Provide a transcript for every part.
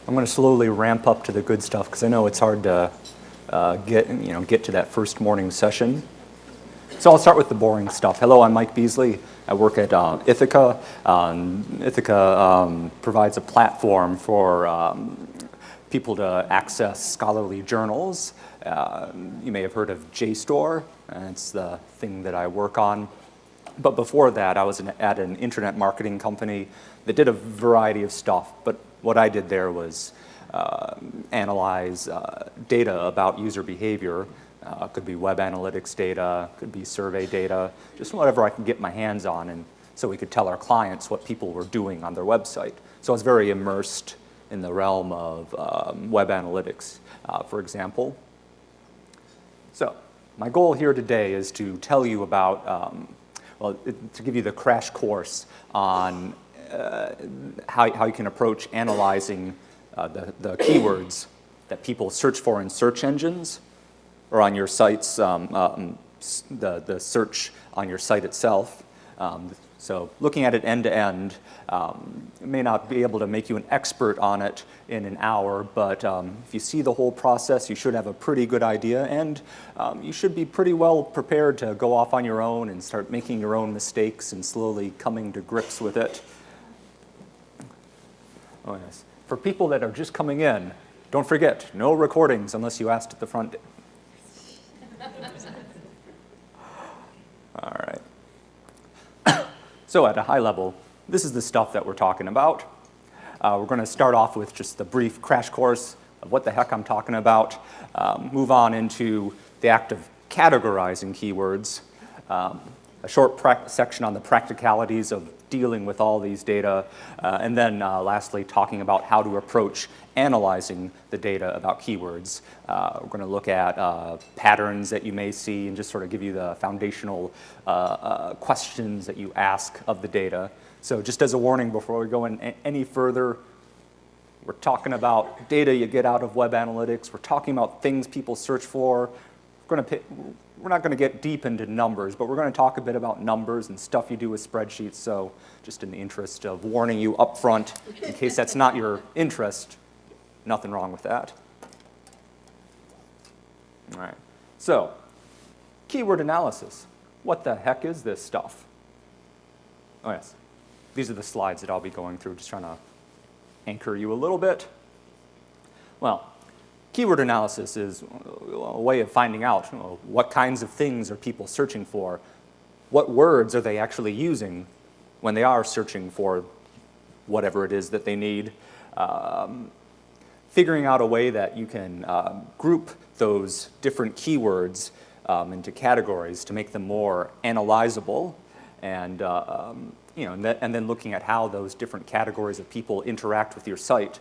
I'm going to slowly ramp up to the good stuff because I know it's hard to get to that first morning session. So I'll start with the boring stuff. Hello, I'm Mike Beasley. I work at Ithaca. Ithaca provides a platform for people to access scholarly journals. You may have heard of JSTOR, and it's the thing that I work on. But before that, I was at an internet marketing company that did a variety of stuff. But what I did there was analyze data about user behavior. Could be web analytics data, could be survey data, just whatever I could get my hands on, and so we could tell our clients what people were doing on their website. So I was very immersed in the realm of web analytics, for example. So my goal here today is to tell you about, to give you the crash course on how you can approach analyzing the keywords that people search for in search engines or on your site's, the search on your site itself. So looking at it end to end, may not be able to make you an expert on it in an hour, but if you see the whole process, you should have a pretty good idea, and you should be pretty well prepared to go off on your own and start making your own mistakes and slowly coming to grips with it. Oh yes. For people that are just coming in, don't forget, no recordings unless you asked at the front. All right. So at a high level, this is the stuff that we're talking about. We're going to start off with just the brief crash course of what the heck I'm talking about, move on into the act of categorizing keywords, a short section on the practicalities of dealing with all these data, and then lastly talking about how to approach analyzing the data about keywords. We're going to look at patterns that you may see and just sort of give you the foundational questions that you ask of the data. So just as a warning before we go in any further, we're talking about data you get out of web analytics. We're talking about things people search for. We're not going to get deep into numbers, but we're going to talk a bit about numbers and stuff you do with spreadsheets. So just in the interest of warning you up front, in case that's not your interest, nothing wrong with that. All right. So keyword analysis. What the heck is this stuff? Oh, yes. These are the slides that I'll be going through, just trying to anchor you a little bit. Well, keyword analysis is a way of finding out what kinds of things are people searching for, what words are they actually using when they are searching for whatever it is that they need, figuring out a way that you can group those different keywords into categories to make them more analyzable, and and then looking at how those different categories of people interact with your site,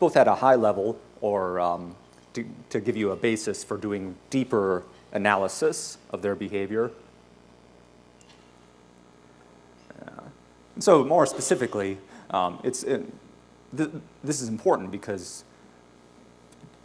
both at a high level or to give you a basis for doing deeper analysis of their behavior. So more specifically, this is important because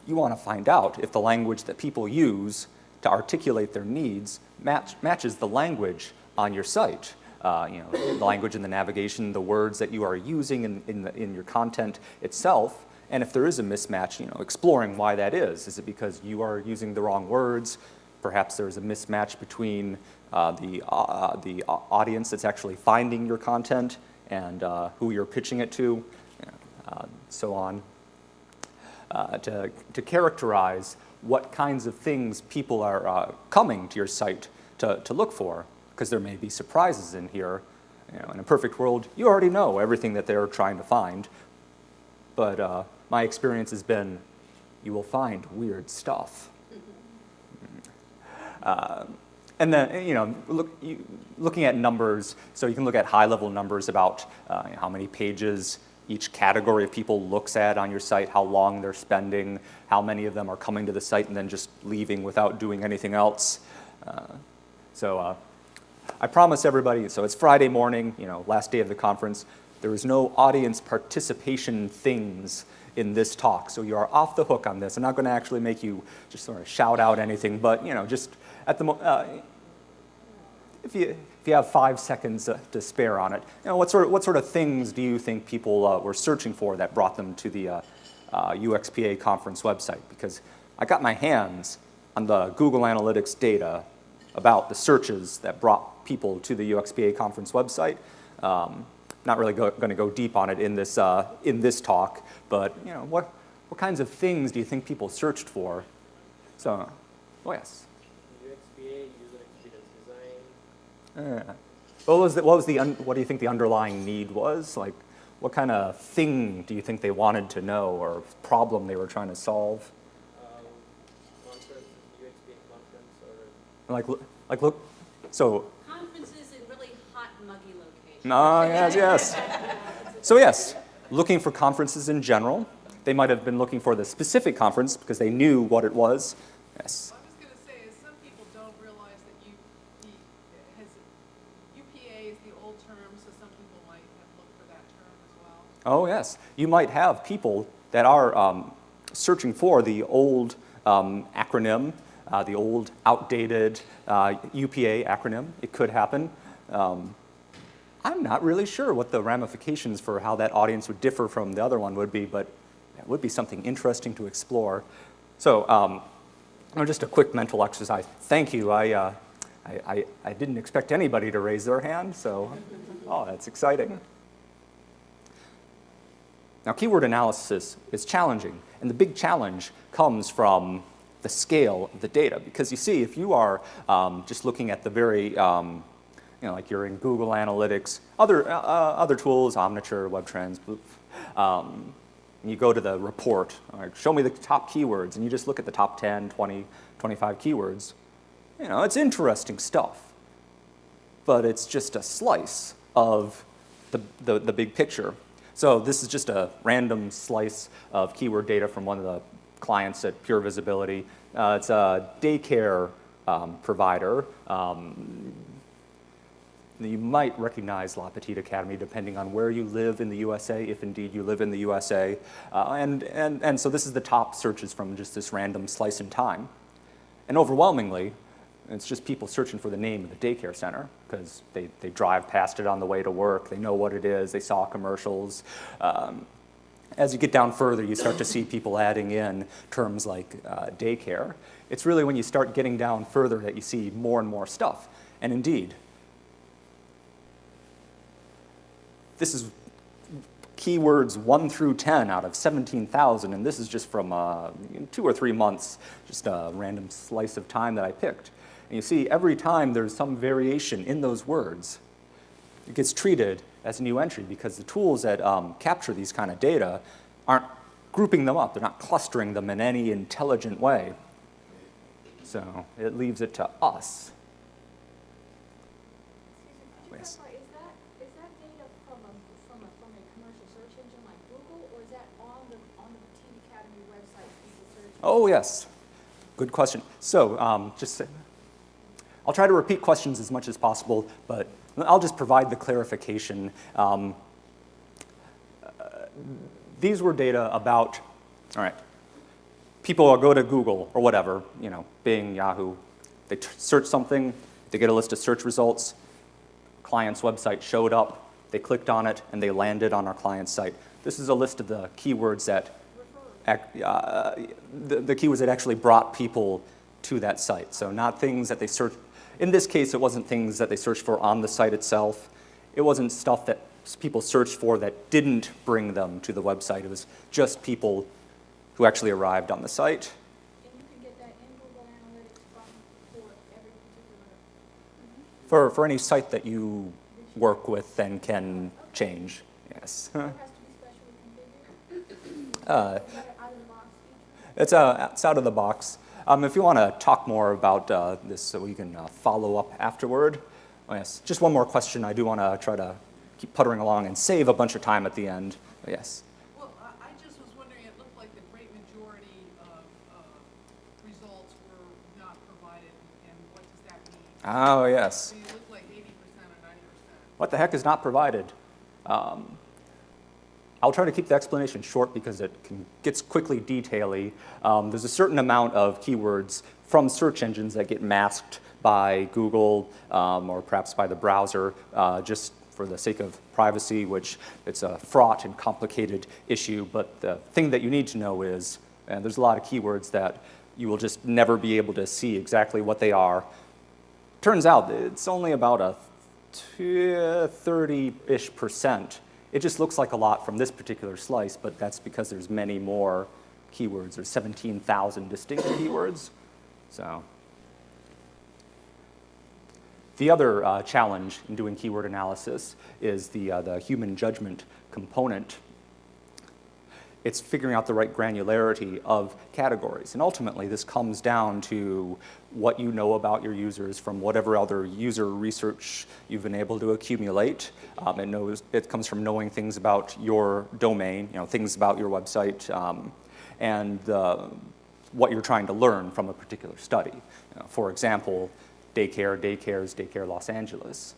you want to find out if the language that people use to articulate their needs matches the language on your site. The language in the navigation, the words that you are using in your content itself. And if there is a mismatch, exploring why that is. Is it because you are using the wrong words? Perhaps there's a mismatch between the audience that's actually finding your content and who you're pitching it to, so on. To characterize what kinds of things people are coming to your site to look for, because there may be surprises in here. In a perfect world, you already know everything that they're trying to find. But my experience has been, you will find weird stuff. And then, looking at numbers, so you can look at high-level numbers about how many pages each category of people looks at on your site, how long they're spending, how many of them are coming to the site and then just leaving without doing anything else. So I promise everybody, so it's Friday morning, last day of the conference. There is no audience participation things in this talk, so you are off the hook on this. I'm not going to actually make you just sort of shout out anything, but just at the if if you have 5 seconds to spare on it, what sort of things do you think people were searching for that brought them to the UXPA conference website? Because I got my hands on the Google Analytics data about the searches that brought people to the UXPA conference website. Not really going to go deep on it in this talk, but what kinds of things do you think people searched for? So, oh yes. UXPA, user experience design. What do you think the underlying need was? Like, what kind of thing do you think they wanted to know or problem they were trying to solve? Conference, UXPA conference, or Look, so. Conferences in really hot, muggy locations. Yes. So yes, looking for conferences in general. They might have been looking for the specific conference because they knew what it was. Yes. I was going to say is some people don't realize that UPA is the old term, so some people might have looked for that term as well. Oh yes, you might have people that are searching for the old acronym, the old outdated UPA acronym. It could happen. I'm not really sure what the ramifications for how that audience would differ from the other one would be, but it would be something interesting to explore. So just a quick mental exercise. Thank you. I didn't expect anybody to raise their hand, so that's exciting. Now, keyword analysis is challenging, and the big challenge comes from the scale of the data. Because you see, if you are just looking at the very, like you're in Google Analytics, other tools, Omniture, WebTrends, and you go to the report, all right, show me the top keywords, and you just look at the top 10, 20, 25 keywords. It's interesting stuff, but it's just a slice of the big picture. So this is just a random slice of keyword data from one of the clients at Pure Visibility. It's a daycare provider. You might recognize La Petite Academy depending on where you live in the USA, if indeed you live in the USA. And so this is the top searches from just this random slice in time. And overwhelmingly, it's just people searching for the name of the daycare center because they drive past it on the way to work. They know what it is. They saw commercials. As you get down further, you start to see people adding in terms like daycare. It's really when you start getting down further that you see more and more stuff. And indeed, this is keywords 1 through 10 out of 17,000, and this is just from 2 or 3 months, just a random slice of time that I picked. And you see, every time there's some variation in those words, it gets treated as a new entry because the tools that capture these kind of data aren't grouping them up. They're not clustering them in any intelligent way. So it leaves it to us. Yes. Is that data from a commercial search engine like Google, or is that on the Petite Academy website people search? Oh yes, good question. So I'll try to repeat questions as much as possible, but I'll just provide the clarification. These were data about, all right, people will go to Google or whatever, Bing, Yahoo, they search something, they get a list of search results, client's website showed up, they clicked on it, and they landed on our client's site. This is a list of the keywords that the keywords that actually brought people to that site. So not things that they searched. In this case, it wasn't things that they searched for on the site itself. It wasn't stuff that people searched for that didn't bring them to the website. It was just people who actually arrived on the site. And you can get that in Google Analytics for every particular. For any site that you work with and can change, yes. It has to be specially configured. Is that an out-of-the-box feature? It's out of the box. If you want to talk more about this so we can follow up afterward. Oh, yes, just one more question. I do want to try to keep puttering along and save a bunch of time at the end. Oh, yes. Well, I just was wondering, it looked like the great majority of results were not provided, and what does that mean? Oh, yes. So you look like 80% or 90%. What the heck is not provided? I'll try to keep the explanation short because it gets quickly detaily. There's a certain amount of keywords from search engines that get masked by Google or perhaps by the browser just for the sake of privacy, which it's a fraught and complicated issue. But the thing that you need to know is, and there's a lot of keywords that you will just never be able to see exactly what they are. Turns out it's only about a 30-ish%. It just looks like a lot from this particular slice, but that's because there's many more keywords. There's 17,000 distinct keywords. So the other challenge in doing keyword analysis is the human judgment component. It's figuring out the right granularity of categories. And ultimately, this comes down to what you know about your users from whatever other user research you've been able to accumulate. It comes from knowing things about your domain, things about your website, and what you're trying to learn from a particular study. For example, daycare Los Angeles.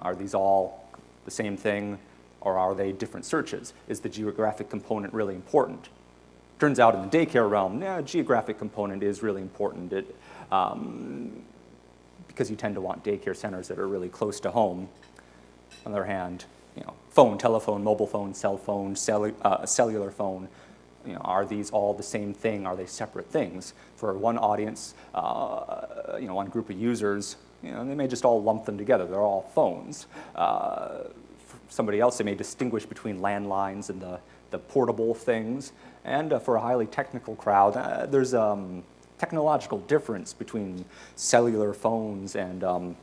Are these all the same thing? Or are they different searches? Is the geographic component really important? Turns out in the daycare realm, geographic component is really important because you tend to want daycare centers that are really close to home. On the other hand, phone, telephone, mobile phone, cell phone, cellular phone, are these all the same thing? Are they separate things? For one audience, one group of users, they may just all lump them together. They're all phones. Somebody else, they may distinguish between landlines and the portable things. And for a highly technical crowd, there's a technological difference between cellular phones and,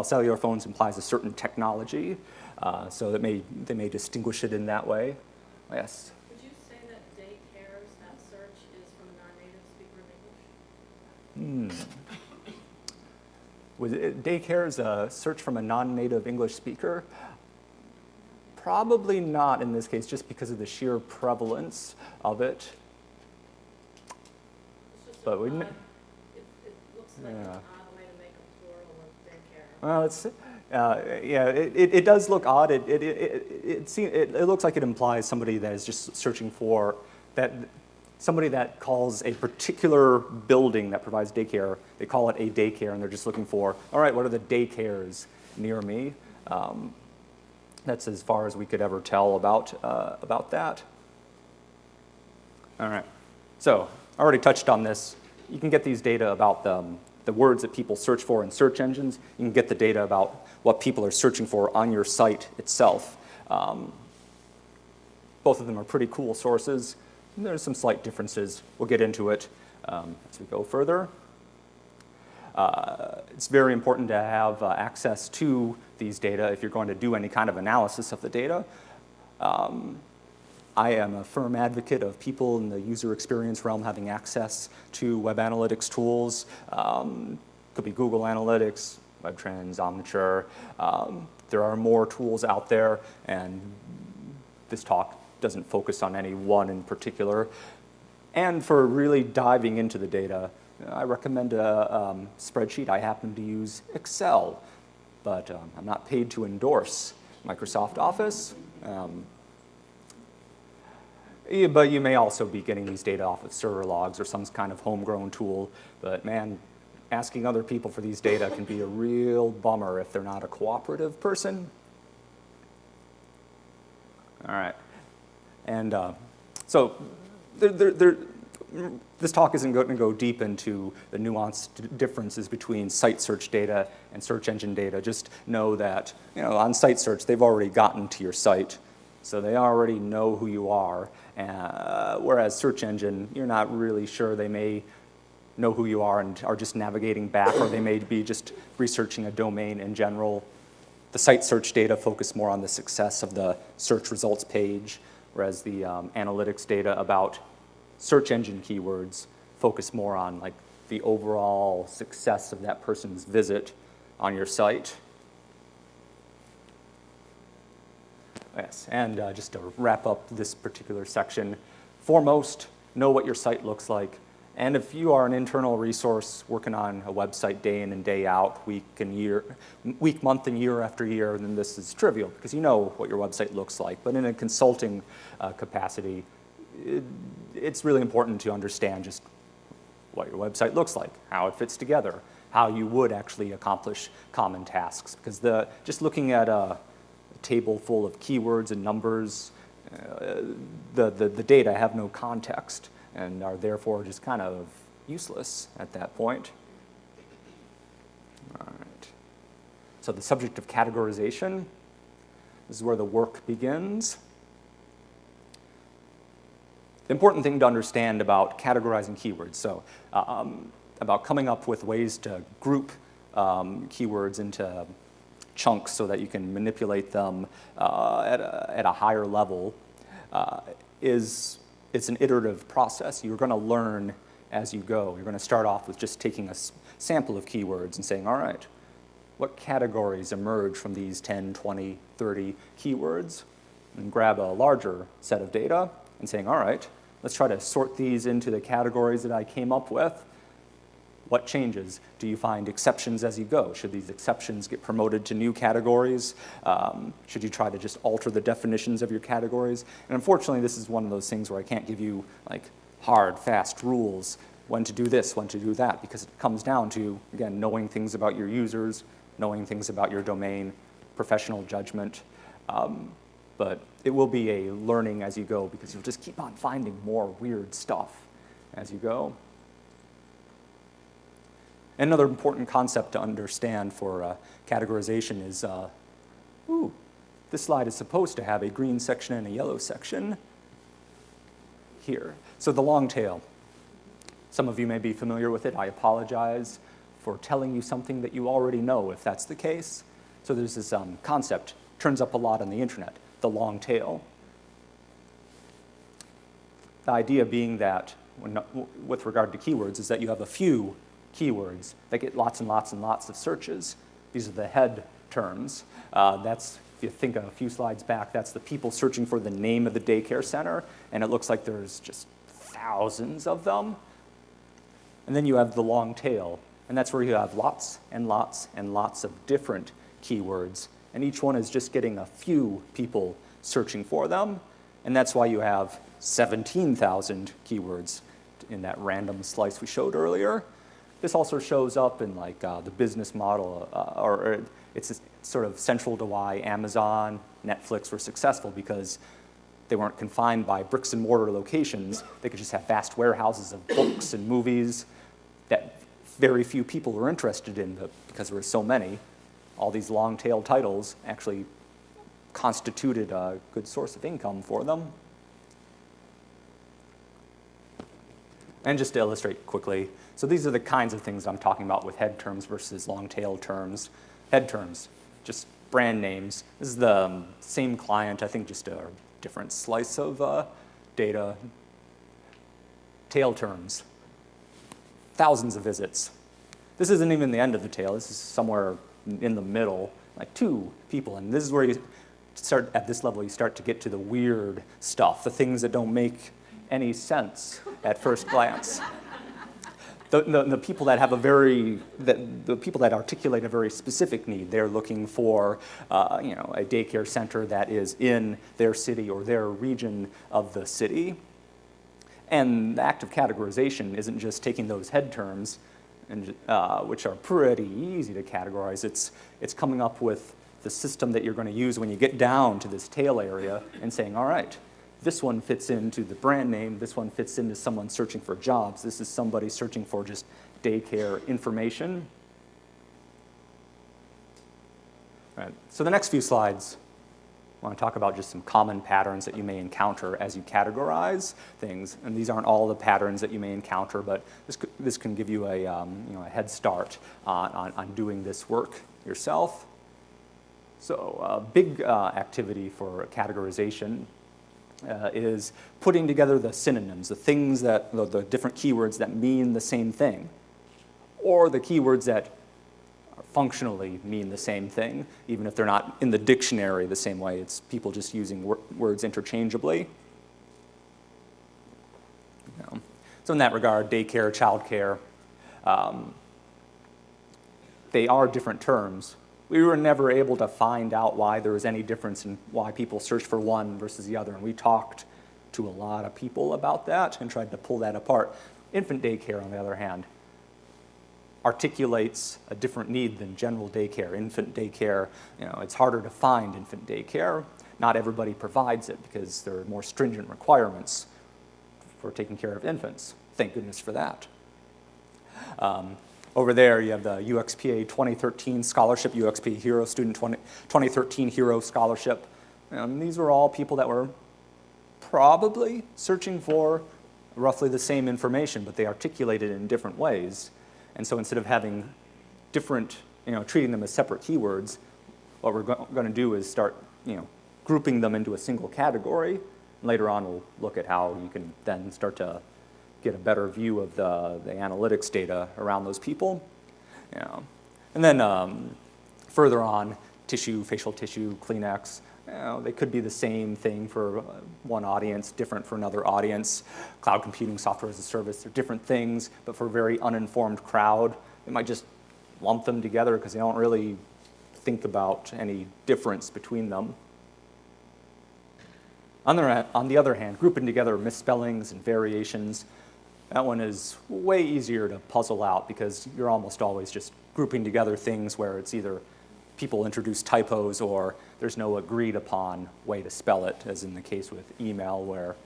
cellular phones implies a certain technology, so that they may distinguish it in that way. Yes? Would you say that daycares, that search is from a non-native speaker of English? Was daycare's a search from a non-native English speaker? Probably not in this case, just because of the sheer prevalence of it. It's just But it looks like an odd way to make a plural of daycare. Well, it does look odd. It looks like it implies somebody that is just searching for that. Somebody that calls a particular building that provides daycare, they call it a daycare, and they're just looking for, all right, what are the daycares near me? That's as far as we could ever tell about that. All right, so I already touched on this. You can get these data about the words that people search for in search engines. You can get the data about what people are searching for on your site itself. Both of them are pretty cool sources. There's some slight differences. We'll get into it as we go further. It's very important to have access to these data if you're going to do any kind of analysis of the data. I am a firm advocate of people in the user experience realm having access to web analytics tools. Could be Google Analytics, WebTrends, Omniture. There are more tools out there, and this talk doesn't focus on any one in particular. And for really diving into the data, I recommend a spreadsheet. I happen to use Excel, but I'm not paid to endorse Microsoft Office. But you may also be getting these data off of server logs or some kind of homegrown tool. But man, asking other people for these data can be a real bummer if they're not a cooperative person. All right. And so this talk isn't going to go deep into the nuanced differences between site search data and search engine data. Just know that on site search, they've already gotten to your site, so they already know who you are. Whereas search engine, you're not really sure. They may know who you are and are just navigating back, or they may be just researching a domain in general. The site search data focus more on the success of the search results page, whereas the analytics data about search engine keywords focus more on like the overall success of that person's visit on your site. Yes, and just to wrap up this particular section, foremost, know what your site looks like. And if you are an internal resource working on a website day in and day out, week, month, and year after year, then this is trivial because you know what your website looks like. But in a consulting capacity, it's really important to understand just what your website looks like, how it fits together, how you would actually accomplish common tasks. Because just looking at a table full of keywords and numbers, the data have no context and are therefore just kind of useless at that point. All right. So the subject of categorization, this is where the work begins. The important thing to understand about categorizing keywords, so about coming up with ways to group keywords into chunks so that you can manipulate them at a higher level, it's an iterative process. You're going to learn as you go. You're going to start off with just taking a sample of keywords and saying, all right, what categories emerge from these 10, 20, 30 keywords? And grab a larger set of data and saying, all right, let's try to sort these into the categories that I came up with. What changes? Do you find exceptions as you go? Should these exceptions get promoted to new categories? Should you try to just alter the definitions of your categories? And unfortunately, this is one of those things where I can't give you like hard, fast rules, when to do this, when to do that, because it comes down to, again, knowing things about your users, knowing things about your domain, professional judgment. But it will be a learning as you go, because you'll just keep on finding more weird stuff as you go. Another important concept to understand for categorization is, this slide is supposed to have a green section and a yellow section here. So the long tail, some of you may be familiar with it. I apologize for telling you something that you already know if that's the case. So there's this concept, turns up a lot on the internet, the long tail. The idea being that, with regard to keywords, is that you have a few keywords that get lots and lots and lots of searches. These are the head terms. That's, if you think a few slides back, that's the people searching for the name of the daycare center, and it looks like there's just thousands of them. And then you have the long tail, and that's where you have lots and lots and lots of different keywords, and each one is just getting a few people searching for them, and that's why you have 17,000 keywords in that random slice we showed earlier. This also shows up in like the business model, or it's sort of central to why Amazon, Netflix were successful, because they weren't confined by bricks and mortar locations. They could just have vast warehouses of books and movies that very few people were interested in, but because there were so many, all these long tail titles actually constituted a good source of income for them. And just to illustrate quickly, so these are the kinds of things I'm talking about with head terms versus long tail terms. Head terms, just brand names. This is the same client, I think just a different slice of data. Tail terms, thousands of visits. This isn't even the end of the tail. This is somewhere in the middle, like 2 people. And this is where you start, at this level, you start to get to the weird stuff, the things that don't make any sense at first glance. The people that have the people that articulate a very specific need, they're looking for, a daycare center that is in their city or their region of the city. And the act of categorization isn't just taking those head terms, and, which are pretty easy to categorize. It's coming up with the system that you're going to use when you get down to this tail area and saying, all right, this one fits into the brand name. This one fits into someone searching for jobs. This is somebody searching for just daycare information. All right. So the next few slides, I want to talk about just some common patterns that you may encounter as you categorize things. And these aren't all the patterns that you may encounter, but this can give you a head start on doing this work yourself. So a big activity for categorization is putting together the synonyms, the things that, the different keywords that mean the same thing, or the keywords that functionally mean the same thing, even if they're not in the dictionary the same way. It's people just using words interchangeably. So in that regard, daycare, childcare, they are different terms. We were never able to find out why there was any difference in why people search for one versus the other, and we talked to a lot of people about that and tried to pull that apart. Infant daycare, on the other hand, articulates a different need than general daycare. Infant daycare, it's harder to find infant daycare. Not everybody provides it because there are more stringent requirements for taking care of infants. Thank goodness for that. Over there, you have the UXPA 2013 scholarship, UXPA Hero Student 2013 Hero Scholarship. These were all people that were probably searching for roughly the same information, but they articulated it in different ways. And so instead of having different, treating them as separate keywords, what we're going to do is start, grouping them into a single category. Later on, we'll look at how you can then start to get a better view of the analytics data around those people. And then further on, tissue, facial tissue, Kleenex, they could be the same thing for one audience, different for another audience. Cloud computing, software as a service, they're different things, but for a very uninformed crowd, they might just lump them together because they don't really think about any difference between them. On the other hand, grouping together misspellings and variations, that one is way easier to puzzle out because you're almost always just grouping together things where it's either people introduce typos or there's no agreed upon way to spell it, as in the case with email where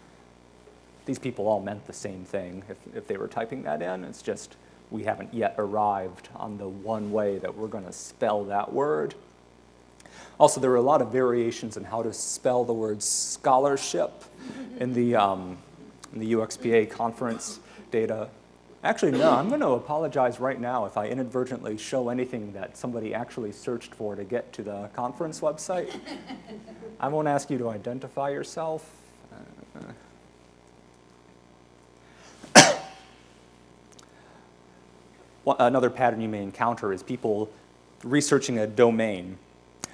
these people all meant the same thing if they were typing that in. It's just we haven't yet arrived on the one way that we're going to spell that word. Also, there are a lot of variations in how to spell the word scholarship in the UXPA conference data. Actually, no, I'm going to apologize right now if I inadvertently show anything that somebody actually searched for to get to the conference website. I won't ask you to identify yourself. Another pattern you may encounter is people researching a domain.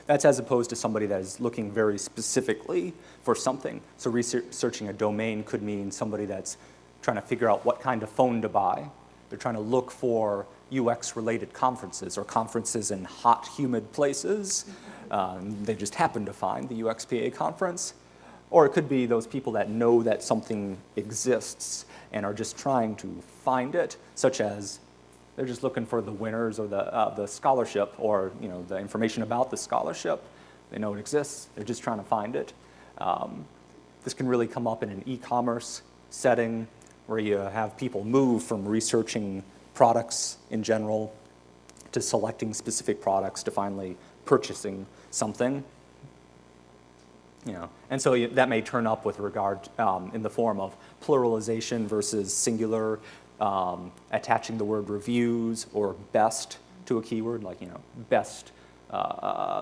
That's as opposed to somebody that is looking very specifically for something. So researching a domain could mean somebody that's trying to figure out what kind of phone to buy. They're trying to look for UX-related conferences or conferences in hot, humid places. They just happen to find the UXPA conference. Or it could be those people that know that something exists and are just trying to find it, such as they're just looking for the winners or the scholarship or the information about the scholarship. They know it exists. They're just trying to find it. This can really come up in an e-commerce setting where you have people move from researching products in general to selecting specific products to finally purchasing something. And so that may turn up with regard in the form of pluralization versus singular, attaching the word reviews or best to a keyword, like best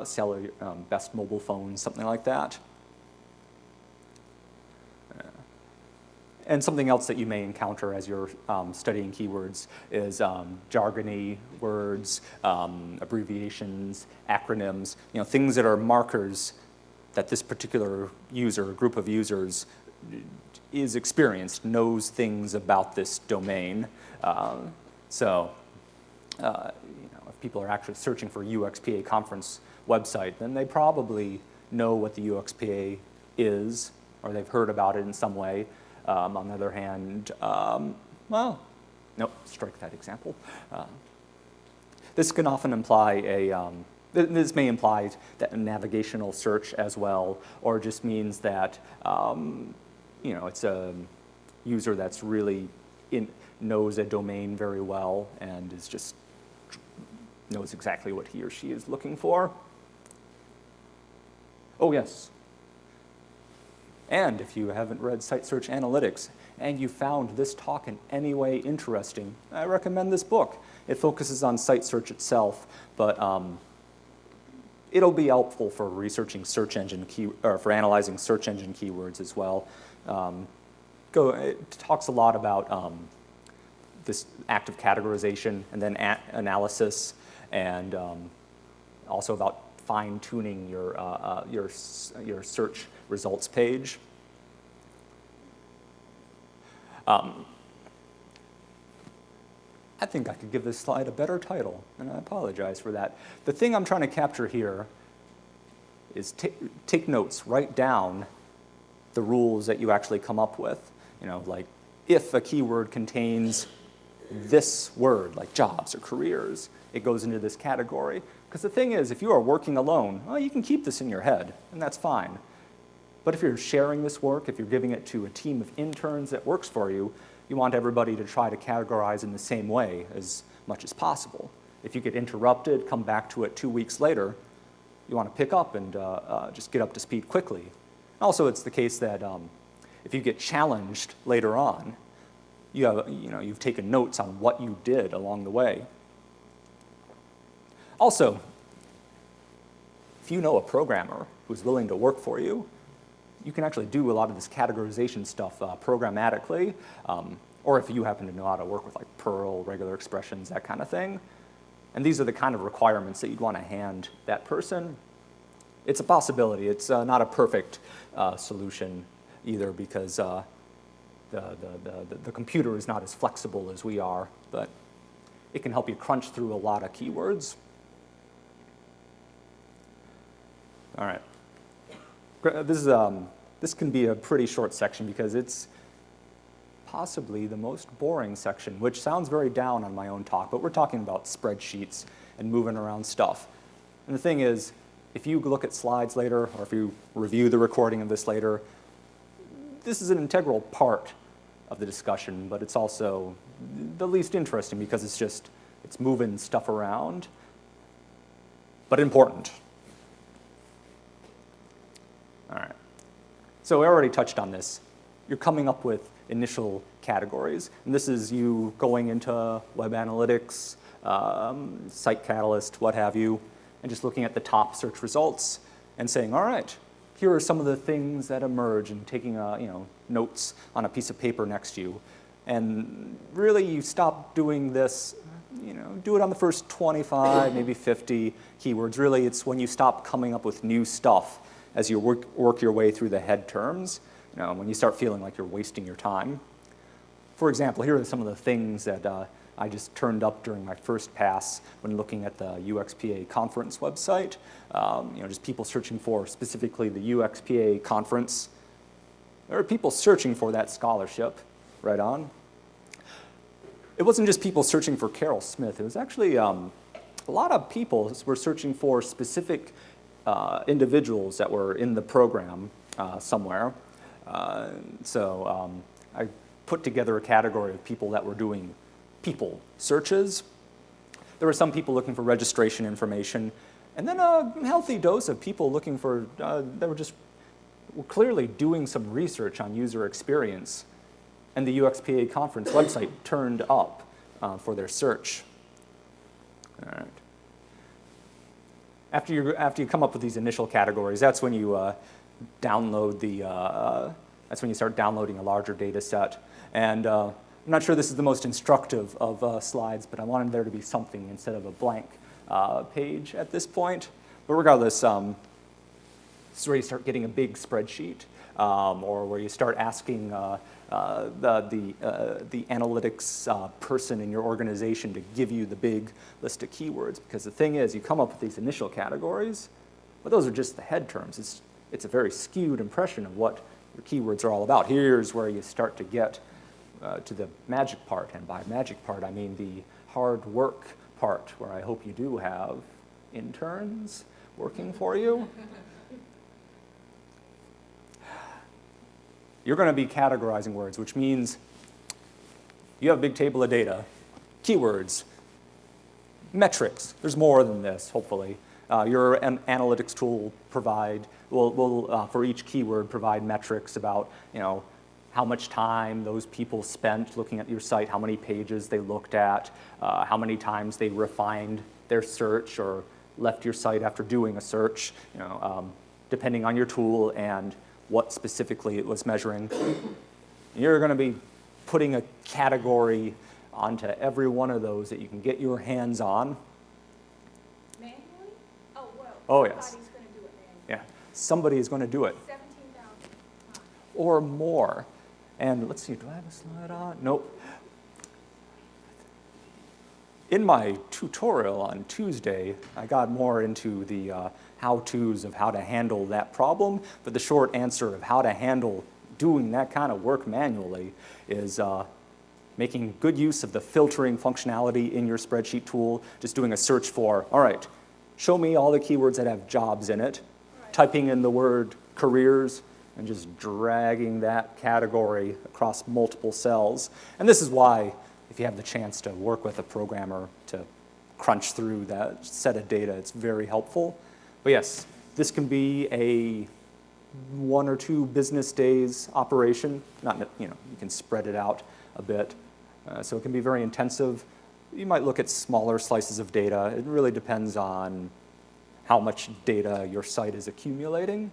seller, best mobile phone, something like that. And something else that you may encounter as you're studying keywords is jargony words, abbreviations, acronyms, things that are markers that this particular user, group of users, is experienced, knows things about this domain. So if people are actually searching for UXPA conference website, then they probably know what the UXPA is, or they've heard about it in some way. On the other hand, well, nope, strike that example. This can often imply this may imply that a navigational search as well, or just means that it's a user that's really knows a domain very well and is just knows exactly what he or she is looking for. Oh, yes. And if you haven't read Site Search Analytics and you found this talk in any way interesting, I recommend this book. It focuses on site search itself, but it'll be helpful for researching search engine or for analyzing search engine keywords as well. It talks a lot about this act of categorization and then analysis, and also about fine-tuning your search results page. I think I could give this slide a better title, and I apologize for that. The thing I'm trying to capture here is take notes, write down the rules that you actually come up with. Like if a keyword contains this word, like jobs or careers, it goes into this category. Because the thing is, if you are working alone, well, you can keep this in your head, and that's fine. But if you're sharing this work, if you're giving it to a team of interns that works for you, you want everybody to try to categorize in the same way as much as possible. If you get interrupted, come back to it 2 weeks later, you want to pick up and just get up to speed quickly. Also, it's the case that if you get challenged later on, you've taken notes on what you did along the way. Also, if you know a programmer who's willing to work for you, you can actually do a lot of this categorization stuff programmatically, or if you happen to know how to work with like Perl, regular expressions, that kind of thing. And these are the kind of requirements that you'd want to hand that person. It's a possibility. It's not a perfect solution either, because the computer is not as flexible as we are, but it can help you crunch through a lot of keywords. All right. This can be a pretty short section because it's possibly the most boring section, which sounds very down on my own talk, but we're talking about spreadsheets and moving around stuff. And the thing is, if you look at slides later, or if you review the recording of this later, this is an integral part of the discussion, but it's also the least interesting because it's moving stuff around, but important. All right. So I already touched on this. You're coming up with initial categories, and this is you going into web analytics, site catalyst, what have you, and just looking at the top search results and saying, all right, here are some of the things that emerge, and taking notes on a piece of paper next to you. And really, you stop doing this, do it on the first 25, maybe 50 keywords. Really, it's when you stop coming up with new stuff as you work your way through the head terms, when you start feeling like you're wasting your time. For example, here are some of the things that I just turned up during my first pass when looking at the UXPA conference website. Just people searching for specifically the UXPA conference. There are people searching for that scholarship, right on. It wasn't just people searching for Carol Smith. It was actually a lot of people were searching for specific individuals that were in the program somewhere. So I put together a category of people that were doing people searches. There were some people looking for registration information, and then a healthy dose of people looking for, they were clearly doing some research on user experience, and the UXPA conference website turned up for their search. All right. After you come up with these initial categories, that's when you that's when you start downloading a larger data set. And I'm not sure this is the most instructive of slides, but I wanted there to be something instead of a blank page at this point. But regardless, this is where you start getting a big spreadsheet, or where you start asking the analytics person in your organization to give you the big list of keywords. Because the thing is, you come up with these initial categories, but those are just the head terms. It's a very skewed impression of what your keywords are all about. Here's where you start to get to the magic part, and by magic part, I mean the hard work part, where I hope you do have interns working for you. You're going to be categorizing words, which means you have a big table of data, keywords, metrics. There's more than this, hopefully. Your analytics tool will for each keyword provide metrics about how much time those people spent looking at your site, how many pages they looked at, how many times they refined their search or left your site after doing a search, depending on your tool and what specifically it was measuring. You're going to be putting a category onto every one of those that you can get your hands on. Manually? Oh, well, oh yes. Somebody's going to do it manually. Yeah, somebody is going to do it. 17,000. Or more. And let's see, do I have a slide on? Nope. In my tutorial on Tuesday, I got more into the how-tos of how to handle that problem, but the short answer of how to handle doing that kind of work manually is making good use of the filtering functionality in your spreadsheet tool, just doing a search for, all right, show me all the keywords that have jobs in it, typing in the word careers, and just dragging that category across multiple cells. And this is why, if you have the chance to work with a programmer to crunch through that set of data, it's very helpful. But yes, this can be a 1 or 2 business days operation. Not, you can spread it out a bit. So it can be very intensive. You might look at smaller slices of data. It really depends on how much data your site is accumulating.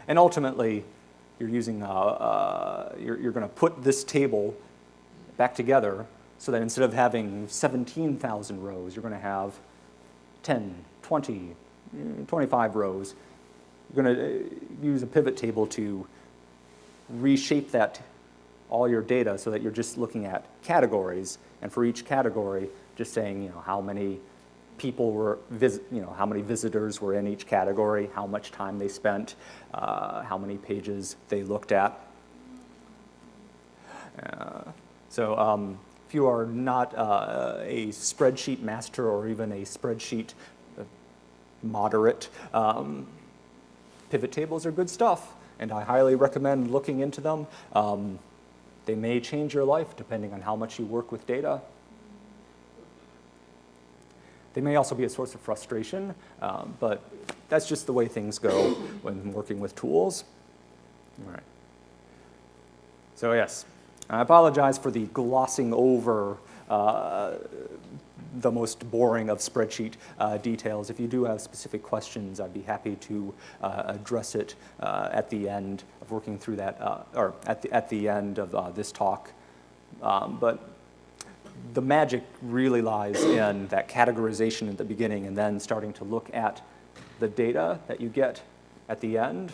And ultimately, you're using, you're going to put this table back together so that instead of having 17,000 rows, you're going to have 10, 20, 25 rows. You're going to use a pivot table to reshape that, all your data, so that you're just looking at categories, and for each category, just saying, how many people were, how many visitors were in each category, how much time they spent, how many pages they looked at. So if you are not a spreadsheet master or even a spreadsheet moderate, pivot tables are good stuff, and I highly recommend looking into them. They may change your life depending on how much you work with data. They may also be a source of frustration, but that's just the way things go when working with tools. All right. So yes, I apologize for the glossing over the most boring of spreadsheet details. If you do have specific questions, I'd be happy to address it at the end of working through that, or at the end of this talk. But the magic really lies in that categorization at the beginning and then starting to look at the data that you get at the end.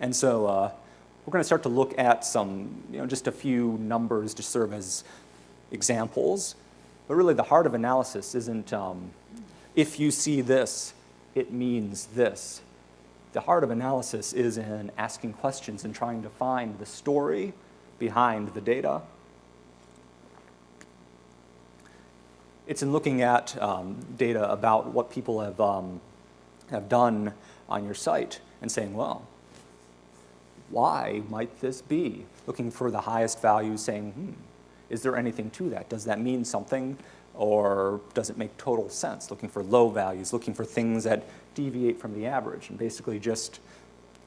And so we're going to start to look at some, just a few numbers to serve as examples. But really the heart of analysis isn't if you see this, it means this. The heart of analysis is in asking questions and trying to find the story behind the data. It's in looking at data about what people have done on your site and saying, well, why might this be? Looking for the highest value, saying, is there anything to that? Does that mean something, or does it make total sense? Looking for low values, looking for things that deviate from the average, and basically just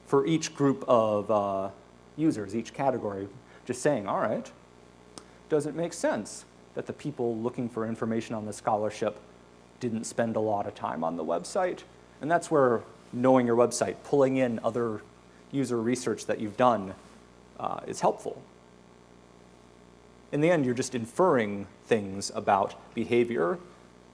for each group of users, each category, just saying, all right, does it make sense that the people looking for information on the scholarship didn't spend a lot of time on the website? And that's where knowing your website, pulling in other user research that you've done is helpful. In the end, you're just inferring things about behavior,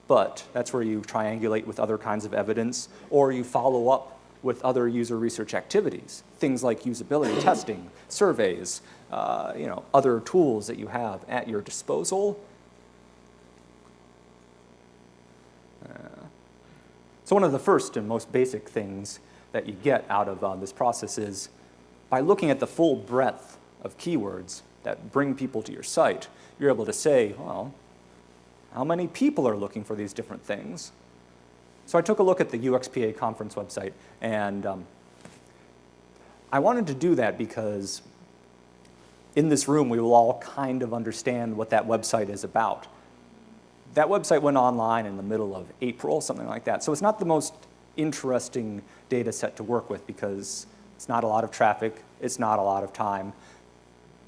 but that's where you triangulate with other kinds of evidence, or you follow up with other user research activities, things like usability testing, surveys, other tools that you have at your disposal. So one of the first and most basic things that you get out of this process is by looking at the full breadth of keywords that bring people to your site, you're able to say, well, how many people are looking for these different things? So I took a look at the UXPA conference website, and I wanted to do that because in this room we will all kind of understand what that website is about. That website went online in the middle of April, something like that. So it's not the most interesting data set to work with because it's not a lot of traffic, it's not a lot of time.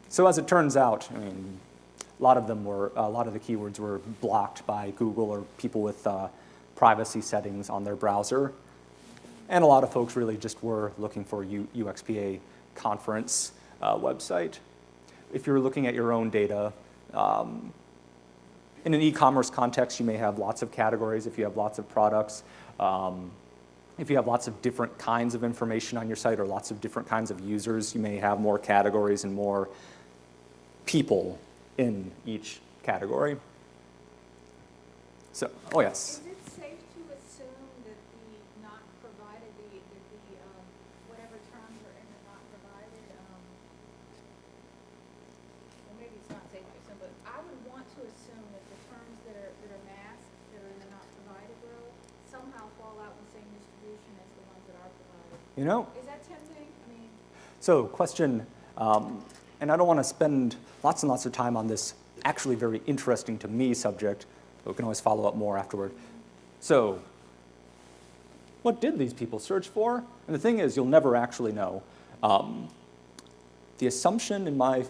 So as it turns out, a lot of the keywords were blocked by Google or people with privacy settings on their browser. And a lot of folks really just were looking for UXPA conference website. If you're looking at your own data, in an e-commerce context, you may have lots of categories if you have lots of products. If you have lots of different kinds of information on your site or lots of different kinds of users, you may have more categories and more people in each category. So, oh yes? Is it safe to assume that the not provided, whatever terms are in the not provided You know? Is that tempting? I mean, So question, and I don't want to spend lots and lots of time on this actually very interesting to me subject, but we can always follow up more afterward. So what did these people search for? And the thing is, you'll never actually know. The assumption in my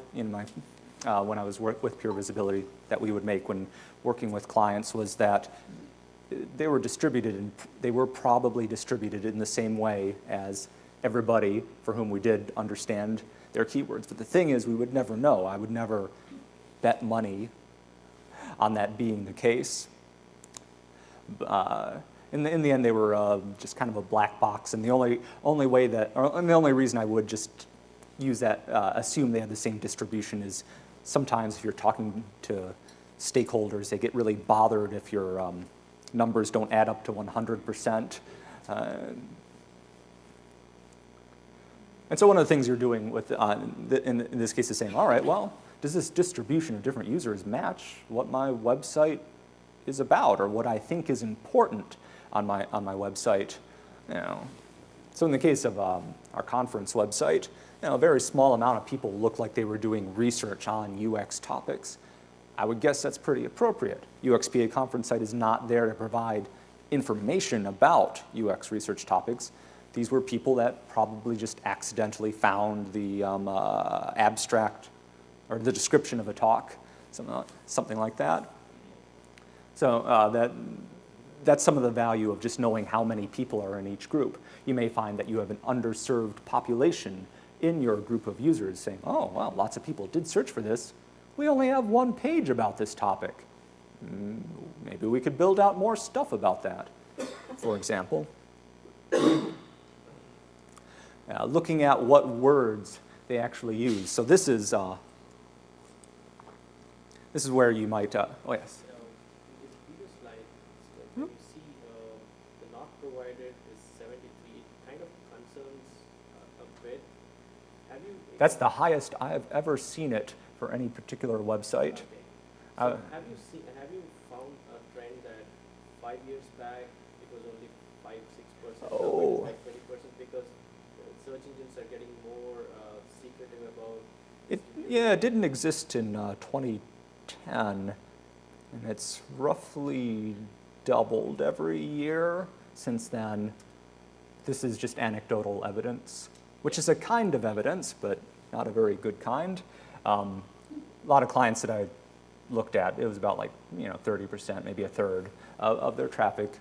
when I was with Pure Visibility that we would make when working with clients was that they were distributed, and they were probably distributed in the same way as everybody for whom we did understand their keywords. But the thing is, we would never know. I would never bet money on that being the case. In the end, they were just kind of a black box, and the only way that, and the only reason I would just use that, assume they have the same distribution is sometimes if you're talking to stakeholders, they get really bothered if your numbers don't add up to 100%. And so one of the things you're doing with, in this case, is saying, all right, well, does this distribution of different users match what my website is about, or what I think is important on my website? You know, so in the case of our conference website, you know, a very small amount of people looked like they were doing research on UX topics. I would guess that's pretty appropriate. UXPA conference site is not there to provide information about UX research topics. These were people that probably just accidentally found the abstract or the description of a talk, something like that. So that's some of the value of just knowing how many people are in each group. You may find that you have an underserved population in your group of users saying, oh, well, lots of people did search for this. We only have one page about this topic. Maybe we could build out more stuff about that, for example. Looking at what words they actually use. So this is where you might, oh yes. In this previous slide, you see the not provided is 73. It kind of concerns a bit. Have you? That's the highest I have ever seen it for any particular website. Okay. So have you found a trend that 5 years back it was only 5-6%, now Oh. it's like 20% because search engines are getting more secretive about. It didn't exist in 2010, and it's roughly doubled every year since then. This is just anecdotal evidence, which is a kind of evidence, but not a very good kind. A lot of clients that I looked at, it was about like 30%, maybe a third of their traffic.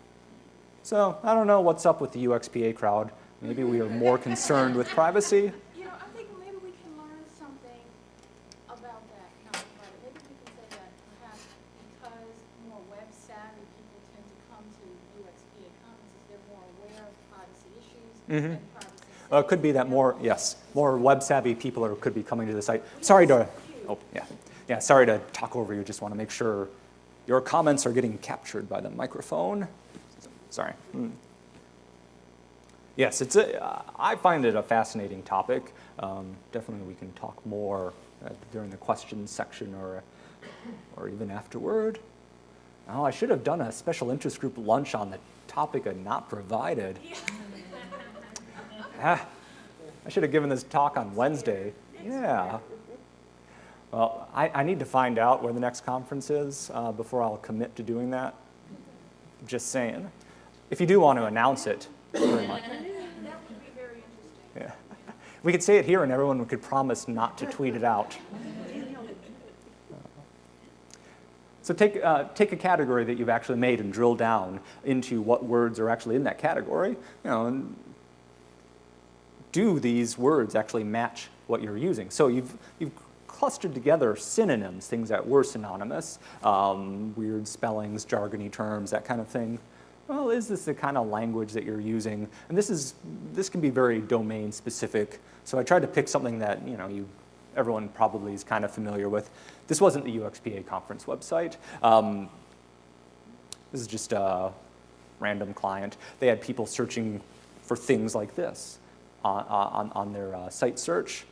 So I don't know what's up with the UXPA crowd. Maybe we are more concerned with privacy. you know, I think maybe we can learn something about that. Maybe we can say that perhaps because more web savvy people tend to come to UXPA conferences, they're more aware of privacy issues and privacy. It could be that more web savvy people could be coming to the site. Sorry to, sorry to talk over you. Just want to make sure your comments are getting captured by the microphone. Sorry. Yes, I find it a fascinating topic. Definitely we can talk more during the questions section or even afterward. Oh, I should have done a special interest group lunch on the topic of not provided. I should have given this talk on Wednesday. Yeah. Well, I need to find out where the next conference is before I'll commit to doing that. Just saying. If you do want to announce it, very much. That would be very interesting. Yeah. We could say it here and everyone could promise not to tweet it out. So take a category that you've actually made and drill down into what words are actually in that category. And do these words actually match what you're using? So you've clustered together synonyms, things that were synonymous, weird spellings, jargony terms, that kind of thing. Well, is this the kind of language that you're using? And this can be very domain specific. So I tried to pick something that everyone probably is kind of familiar with. This wasn't the UXPA conference website. This is just a random client. They had people searching for things like this on their site search.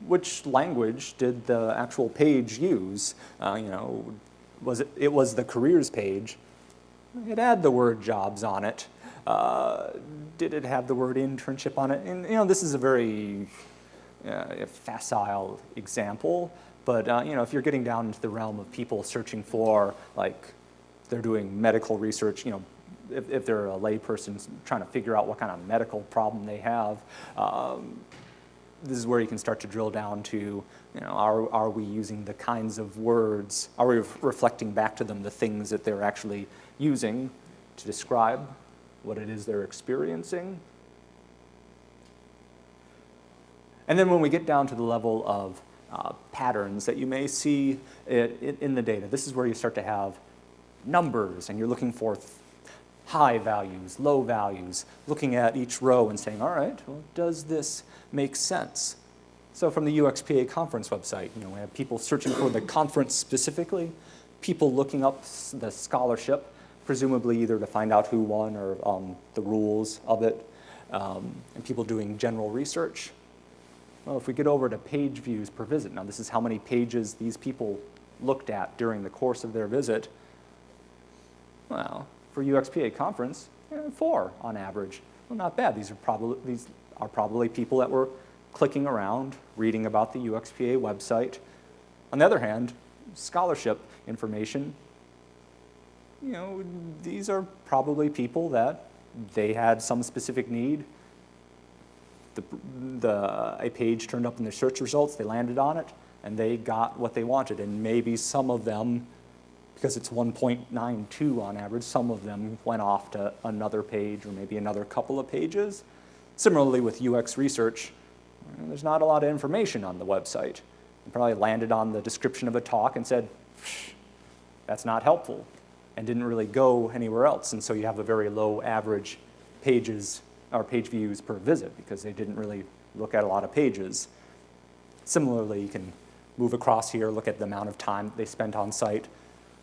Which language did the actual page use? It was the careers page. It had the word jobs on it. Did it have the word internship on it? And this is a very facile example, but if you're getting down into the realm of people searching for, like, they're doing medical research, if they're a layperson trying to figure out what kind of medical problem they have, this is where you can start to drill down to, are we using the kinds of words, are we reflecting back to them the things that they're actually using to describe what it is they're experiencing? And then when we get down to the level of patterns that you may see in the data, this is where you start to have numbers, and you're looking for high values, low values, looking at each row and saying, all right, well, does this make sense? So from the UXPA conference website, we have people searching for the conference specifically, people looking up the scholarship, presumably either to find out who won or the rules of it, and people doing general research. Well, if we get over to page views per visit, now this is how many pages these people looked at during the course of their visit. Well, for UXPA conference, 4 on average. Well, not bad. These are probably people that were clicking around, reading about the UXPA website. On the other hand, scholarship information, these are probably people that they had some specific need. A page turned up in their search results, they landed on it, and they got what they wanted. And maybe some of them, because it's 1.92 on average, some of them went off to another page or maybe another couple of pages. Similarly with UX research, there's not a lot of information on the website. You probably landed on the description of a talk and said, that's not helpful, and didn't really go anywhere else. And so you have a very low average pages or page views per visit because they didn't really look at a lot of pages. Similarly, you can move across here, look at the amount of time they spent on site,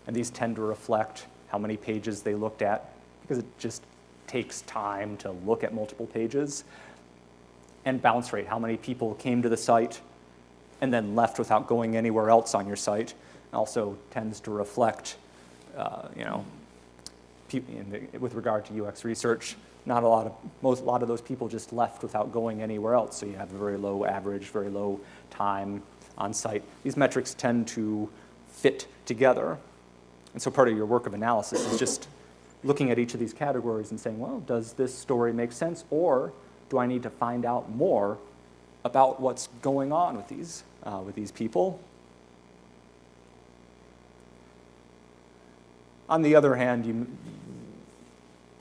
and these tend to reflect how many pages they looked at because it just takes time to look at multiple pages. And bounce rate, how many people came to the site and then left without going anywhere else on your site, also tends to reflect, with regard to UX research, a lot of those people just left without going anywhere else. So you have a very low average, very low time on site. These metrics tend to fit together. And so part of your work of analysis is just looking at each of these categories and saying, well, does this story make sense? Or do I need to find out more about what's going on with these people? On the other hand,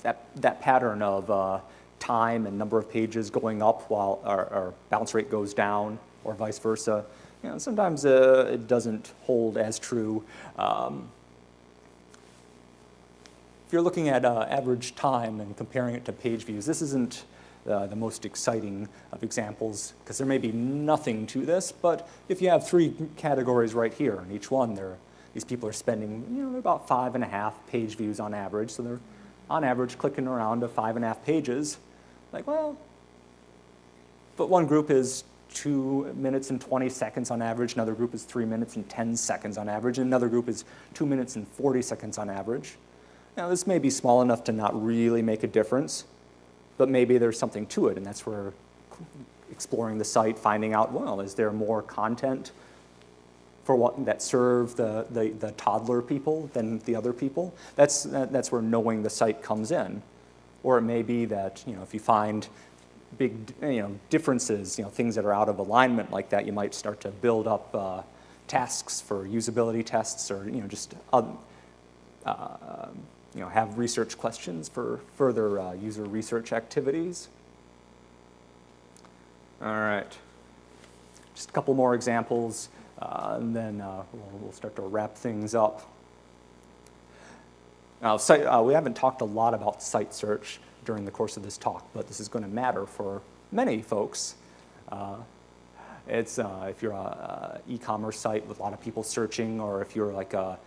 that pattern of time and number of pages going up while our bounce rate goes down, or vice versa, sometimes it doesn't hold as true. If you're looking at average time and comparing it to page views, this isn't the most exciting of examples because there may be nothing to this, but if you have 3 categories right here, and each one, these people are spending about 5.5 page views on average, so they're on average clicking around to 5.5 pages. Like, well, but one group is 2 minutes and 20 seconds on average, another group is 3 minutes and 10 seconds on average, and another group is 2 minutes and 40 seconds on average. Now, this may be small enough to not really make a difference, but maybe there's something to it, and that's where exploring the site, finding out, well, is there more content for that serve the toddler people than the other people? That's where knowing the site comes in. Or it may be that if you find big differences, things that are out of alignment like that, you might start to build up tasks for usability tests, or just have research questions for further user research activities. All right, just a couple more examples, and then we'll start to wrap things up. Now, we haven't talked a lot about site search during the course of this talk, but this is going to matter for many folks. It's if you're a e-commerce site with a lot of people searching, or if you're like a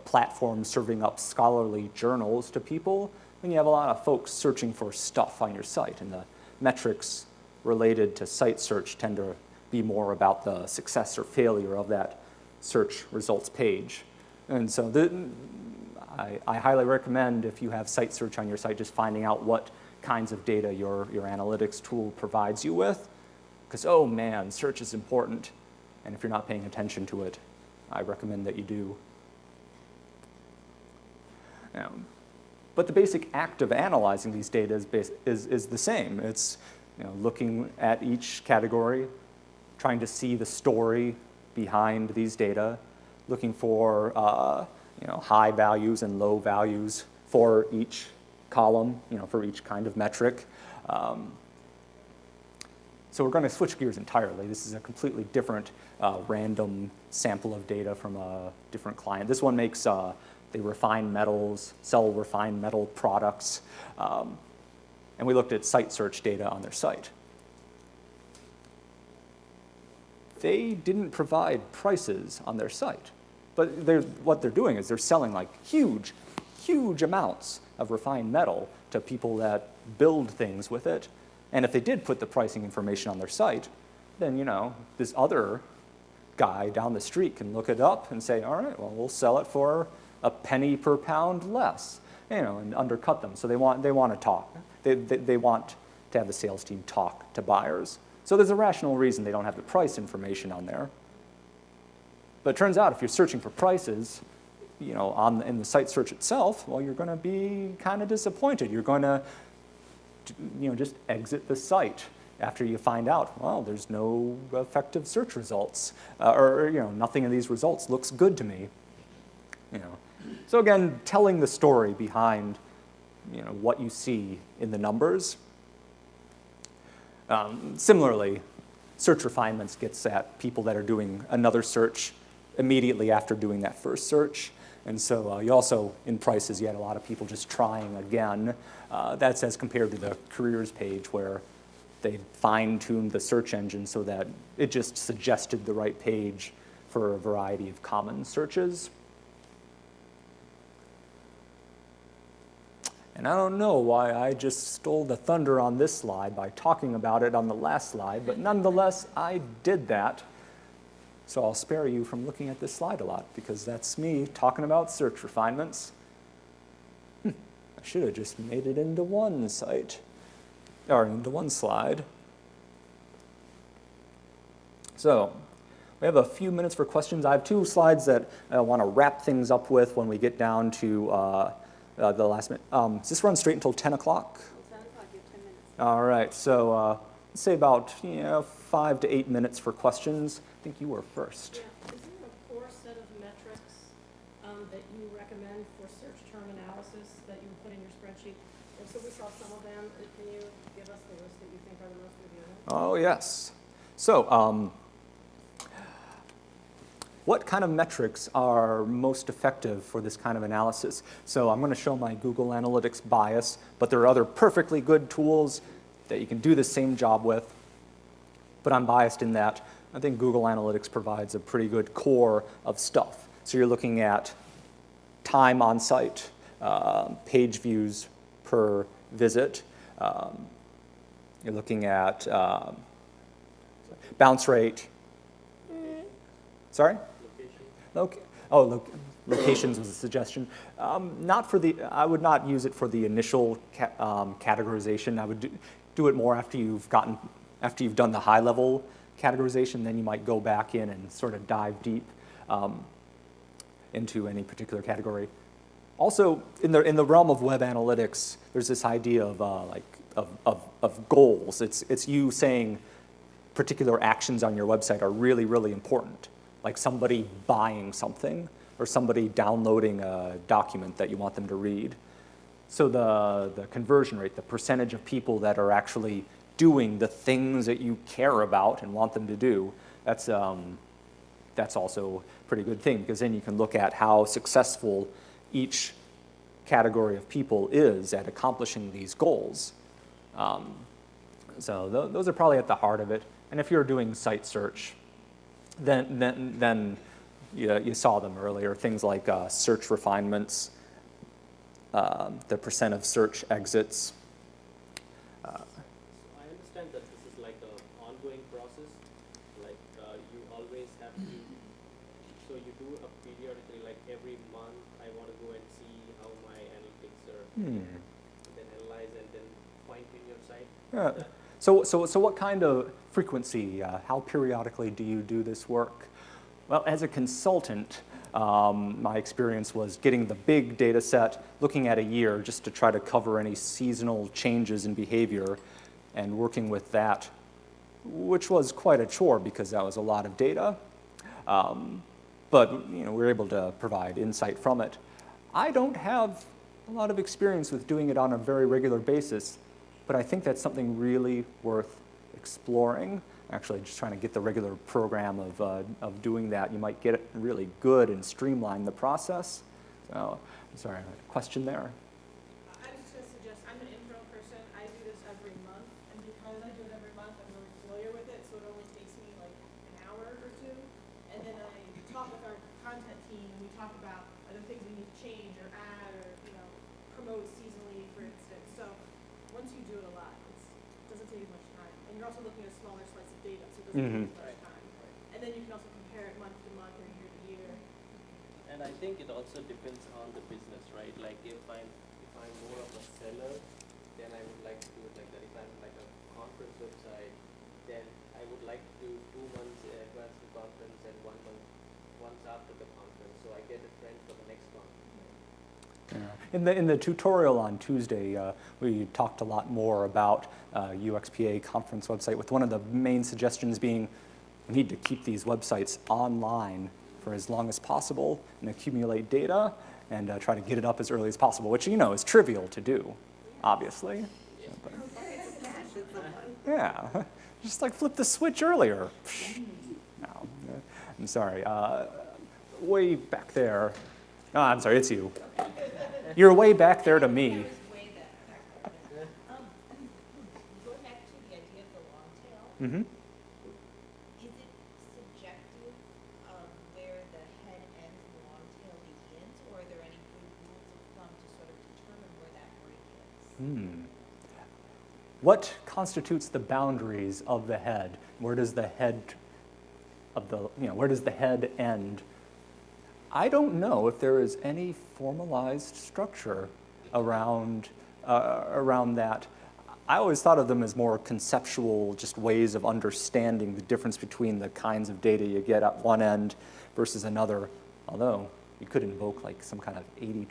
platform serving up scholarly journals to people, then you have a lot of folks searching for stuff on your site, and the metrics related to site search tend to be more about the success or failure of that search results page. And so I highly recommend, if you have site search on your site, just finding out what kinds of data your analytics tool provides you with. Because, oh man, search is important. And if you're not paying attention to it, I recommend that you do. But the basic act of analyzing these data is the same. It's looking at each category, trying to see the story behind these data, looking for high values and low values for each column, for each kind of metric. So we're going to switch gears entirely. This is a completely different random sample of data from a different client. This one makes, they refine metals, sell refined metal products. And we looked at site search data on their site. They didn't provide prices on their site. But what they're doing is they're selling like huge, huge amounts of refined metal to people that build things with it. And if they did put the pricing information on their site, then this other guy down the street can look it up and say, all right, well, we'll sell it for a penny per pound less, and undercut them. So they want to talk. They want to have the sales team talk to buyers. So there's a rational reason they don't have the price information on there. But it turns out if you're searching for prices, in the site search itself, well, you're going to be kind of disappointed. You're going to just exit the site after you find out, well, there's no effective search results, or nothing in these results looks good to me. So again, telling the story behind what you see in the numbers. Similarly, search refinements gets at people that are doing another search immediately after doing that first search. And so you also, in prices, you had a lot of people just trying again. That's as compared to the careers page where they fine-tuned the search engine so that it just suggested the right page for a variety of common searches. And I don't know why I just stole the thunder on this slide by talking about it on the last slide, but nonetheless, I did that. So I'll spare you from looking at this slide a lot, because that's me talking about search refinements. I should have just made it into one site, or into one slide. So we have a few minutes for questions. I have two slides that I want to wrap things up with when we get down to the last minute. Does this run straight until 10 o'clock? It sounds like you have 10 minutes. All right, so let's say about 5 to 8 minutes for questions. I think you were first. Yeah. Is there a core set of metrics that you recommend for search term analysis that you would put in your spreadsheet? And so we saw some of them. Can you give us the list that you think are the most revealing? Oh, yes. So what kind of metrics are most effective for this kind of analysis? So I'm going to show my Google Analytics bias, but there are other perfectly good tools that you can do the same job with. But I'm biased in that I think Google Analytics provides a pretty good core of stuff. So you're looking at time on site, page views per visit. You're looking at bounce rate. Sorry? Locations was a suggestion. Not for the. I would not use it for the initial categorization. I would do it more after you've done the high level categorization. Then you might go back in and sort of dive deep into any particular category. Also, in the realm of web analytics, there's this idea of goals. It's you saying particular actions on your website are really, really important. Like somebody buying something or somebody downloading a document that you want them to read. So the conversion rate, the percentage of people that are actually doing the things that you care about and want them to do, that's also a pretty good thing, because then you can look at how successful each category of people is at accomplishing these goals. So those are probably at the heart of it. And if you're doing site search, then you saw them earlier, things like search refinements, the percent of search exits. So I understand that this is like an ongoing process, like you always have to, so you do a periodically, like every month I want to go and see how my analytics are, Hmm. then analyze and then fine tune your site. Yeah. So what kind of frequency, how periodically do you do this work? Well, as a consultant, my experience was getting the big data set, looking at a year just to try to cover any seasonal changes in behavior and working with that, which was quite a chore because that was a lot of data. But we were able to provide insight from it. I don't have a lot of experience with doing it on a very regular basis, but I think that's something really worth exploring. Actually, just trying to get the regular program of doing that. You might get it really good and streamline the process. So, I'm sorry, a question there? I was just going to suggest, I'm an internal person, I do this every month, and because I do it every month, I'm really familiar with it, so it only takes me like an hour or two, and then I talk with our content team, and we talk about other things we need to change or add or, promote seasonally, for instance. So once you do it a lot, it doesn't take as much time. And you're also looking at a smaller slice of data, so it doesn't take as much time. And then you can also compare it month to month or year to year. And I think it also depends on the business, right? Like if I'm more of a seller, then I would like to do it like that. If I'm like a conference website, then I would like to do 2 months in advance the conference and 1 month once after the conference, so I get a trend for the next conference. Yeah. In the tutorial on Tuesday, we talked a lot more about UXPA conference website, with one of the main suggestions being we need to keep these websites online for as long as possible and accumulate data and try to get it up as early as possible, which is trivial to do, obviously. Yeah, just like flip the switch earlier. No, I'm sorry. Way back there. Oh, I'm sorry, it's you. You're way back there to me. Going back to the idea of the long tail, Mm-hmm. is it subjective where the head ends and the long tail begins, or are there any good rules of thumb to sort of determine where that break is? What constitutes the boundaries of the head? Where does the head where does the head end? I don't know if there is any formalized structure around that. I always thought of them as more conceptual, just ways of understanding the difference between the kinds of data you get at one end versus another, although you could invoke like some kind of 80-20